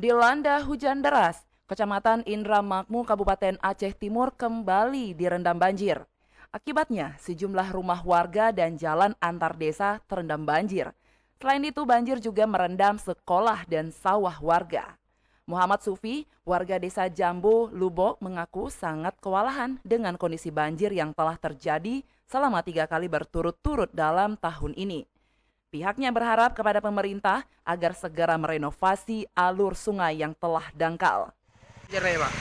Dilanda hujan deras, Kecamatan Indramakmu, Kabupaten Aceh Timur kembali direndam banjir. Akibatnya, sejumlah rumah warga dan jalan antar desa terendam banjir. Selain itu, banjir juga merendam sekolah dan sawah warga. Muhammad Sufi, warga desa Jambu, Lubo, mengaku sangat kewalahan dengan kondisi banjir yang telah terjadi selama 3 kali berturut-turut dalam tahun ini. Pihaknya berharap kepada pemerintah agar segera merenovasi alur sungai yang telah dangkal. Jerai, Pak.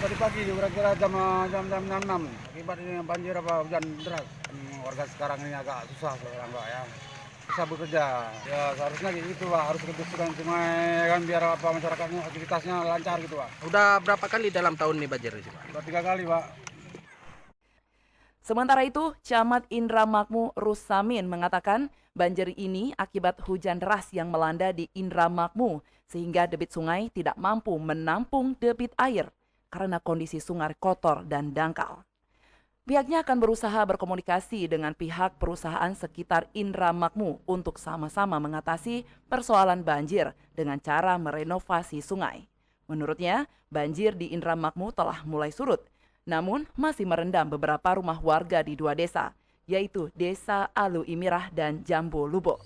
Tadi pagi kira-kira jam 6 akibat ini banjir apa hujan deras. Warga sekarang ini agak susah sekarang Pak ya. Susah bekerja. Ya seharusnya gitu Pak, harus kebersihan sungai kan biar apa masyarakatnya aktivitasnya lancar gitu Pak. Udah berapa kali dalam tahun ini banjir sih, Pak? Udah 3 kali Pak. Sementara itu, Camat Indramakmu Rusamin mengatakan banjir ini akibat hujan deras yang melanda di Indramakmu sehingga debit sungai tidak mampu menampung debit air karena kondisi sungai kotor dan dangkal. Pihaknya akan berusaha berkomunikasi dengan pihak perusahaan sekitar Indramakmu untuk sama-sama mengatasi persoalan banjir dengan cara merenovasi sungai. Menurutnya, banjir di Indramakmu telah mulai surut, namun masih merendam beberapa rumah warga di 2 desa, yaitu Desa Alu Imirah dan Jambu Lubo.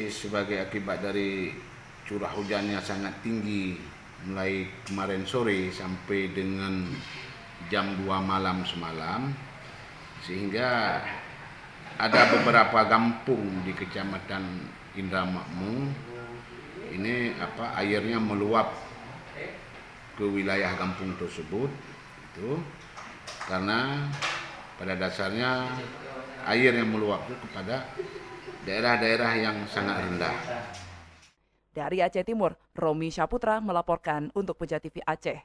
Sebagai akibat dari curah hujannya sangat tinggi mulai kemarin sore sampai dengan jam 2 malam semalam, sehingga ada beberapa kampung di Kecamatan Indramakmu ini airnya meluap ke wilayah kampung tersebut itu karena pada dasarnya air yang meluap itu kepada daerah-daerah yang sangat rendah. Dari Aceh Timur, Romi Syaputra melaporkan untuk Puja TV Aceh.